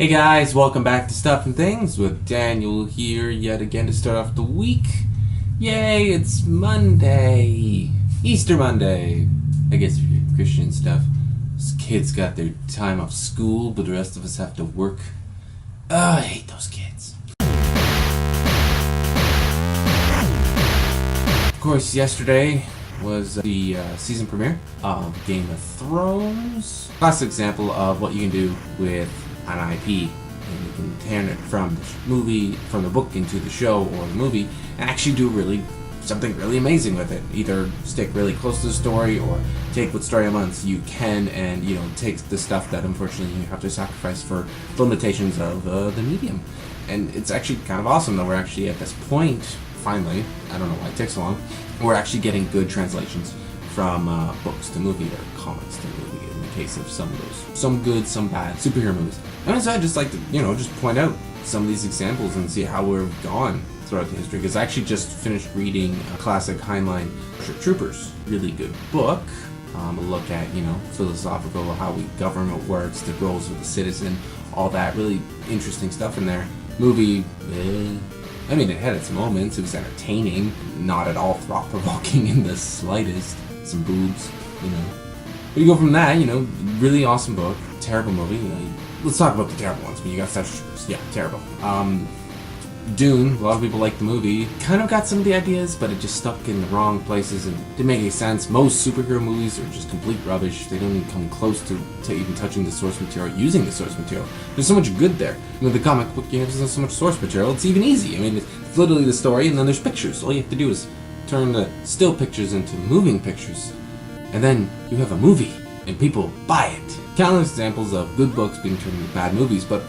Hey guys, welcome back to Stuff and Things with Daniel here yet again to start off the week. Yay, it's Monday! Easter Monday! I guess if you're Christian stuff. These kids got their time off school, but the rest of us have to work. I hate those kids. Of course, yesterday was the season premiere of Game of Thrones. Classic example of what you can do with an IP, and you can turn it from the book into the show or the movie, and actually do something really amazing with it. Either stick really close to the story, or take what story elements you can, and take the stuff that unfortunately you have to sacrifice for the limitations of the medium. And it's actually kind of awesome that we're actually at this point, finally. I don't know why it takes so long. We're actually getting good translations from books to movie or comics to movie. In the case of some of those, some good, some bad superhero movies. And so I'd just like to, just point out some of these examples and see how we've gone throughout the history. Because I actually just finished reading a classic Heinlein Troopers. Really good book. A look at, philosophical, how government works, the roles of the citizen, all that really interesting stuff in there. Movie, I mean, it had its moments. It was entertaining, not at all thought-provoking in the slightest. Some boobs, But you go from that, really awesome book, terrible movie. Let's talk about the terrible ones. When you got Starship Troopers, yeah, terrible. Dune, a lot of people like the movie. Kind of got some of the ideas, but it just stuck in the wrong places and didn't make any sense. Most superhero movies are just complete rubbish. They don't even come close to even touching the source material, using the source material. There's so much good there. The comic book universe has so much source material, it's even easy. I mean, it's literally the story, and then there's pictures. All you have to do is turn the still pictures into moving pictures. And then you have a movie, and people buy it. Countless examples of good books being turned into bad movies, but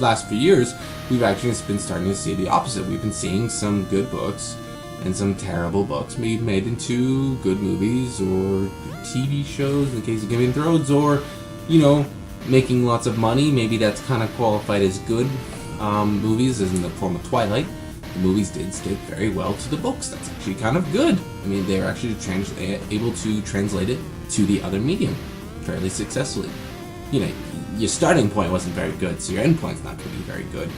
last few years, we've actually been starting to see the opposite. We've been seeing some good books and some terrible books being made into good movies or TV shows, in the case of Game of Thrones, or, making lots of money. Maybe that's kind of qualified as good movies, as in the form of Twilight. The movies did stick very well to the books. That's actually kind of good. I mean, they're actually able to translate it to the other medium fairly successfully. Your starting point wasn't very good, so your end point's not going to be very good.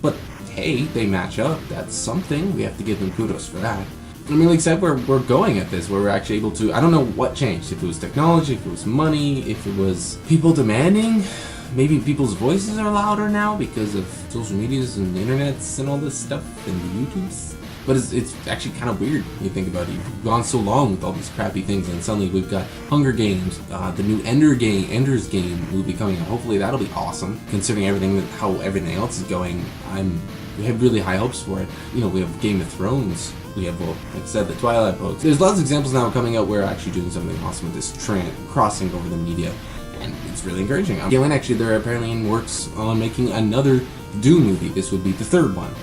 But hey, they match up. That's something. We have to give them kudos for that. I'm really excited where we're going at this, where we're actually able to, I don't know what changed. If it was technology, if it was money, if it was people demanding. Maybe people's voices are louder now because of social medias and the internets and all this stuff and the YouTubes. But it's actually kind of weird when you think about it. You've gone so long with all these crappy things, and suddenly we've got Hunger Games, the new Ender's Game movie coming out. Hopefully that'll be awesome, considering how everything else is going. We have really high hopes for it. We have Game of Thrones. We have, like I said, the Twilight books. There's lots of examples now coming out where we're actually doing something awesome with this crossing over the media. And it's really encouraging. And actually, they're apparently in works on making another Dune movie. This would be the third one.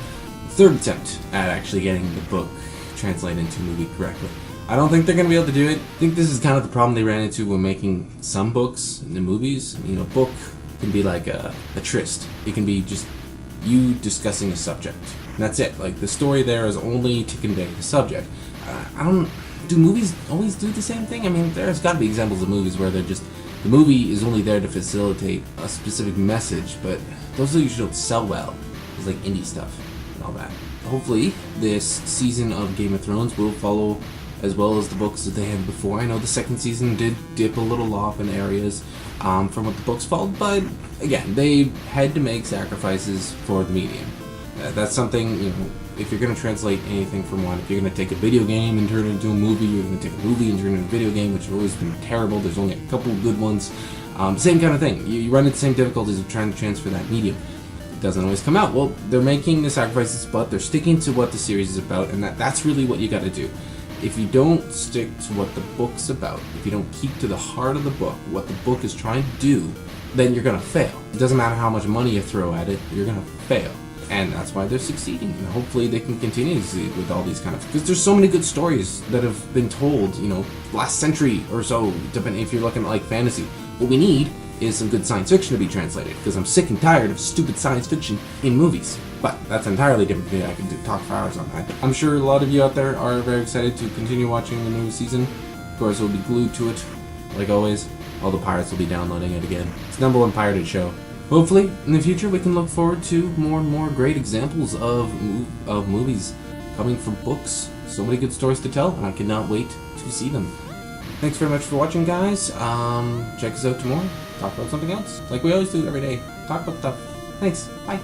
Third attempt at actually getting the book translated into a movie correctly. I don't think they're going to be able to do it. I think this is kind of the problem they ran into when making some books into movies. A book can be like a tryst. It can be just you discussing a subject. And that's it. Like, the story there is only to convey the subject. Do movies always do the same thing? I mean, there's got to be examples of movies where the movie is only there to facilitate a specific message, but those usually don't sell well. It's like indie stuff and all that. Hopefully, this season of Game of Thrones will follow as well as the books that they had before. I know the second season did dip a little off in areas from what the books followed, but again, they had to make sacrifices for the medium. That's something, if you're going to translate anything from one, if you're going to take a video game and turn it into a movie, you're going to take a movie and turn it into a video game, which have always been terrible. There's only a couple of good ones. Same kind of thing. You run into the same difficulties of trying to transfer that medium. It doesn't always come out. Well, they're making the sacrifices, but they're sticking to what the series is about, and that's really what you got to do. If you don't stick to what the book's about, if you don't keep to the heart of the book, what the book is trying to do, then you're going to fail. It doesn't matter how much money you throw at it, you're going to fail. And that's why they're succeeding. And hopefully they can continue to succeed with all these kind of... Because there's so many good stories that have been told, last century or so, depending if you're looking at, like, fantasy. What we need is some good science fiction to be translated, because I'm sick and tired of stupid science fiction in movies. But that's entirely different thing. I can talk for hours on that. I'm sure a lot of you out there are very excited to continue watching the new season. Of course, we'll be glued to it, like always. All the pirates will be downloading it again. It's the #1 pirated show. Hopefully, in the future, we can look forward to more and more great examples of movies coming from books. So many good stories to tell, and I cannot wait to see them. Thanks very much for watching, guys. Check us out tomorrow. Talk about something else, like we always do every day. Talk about stuff. Thanks. Bye.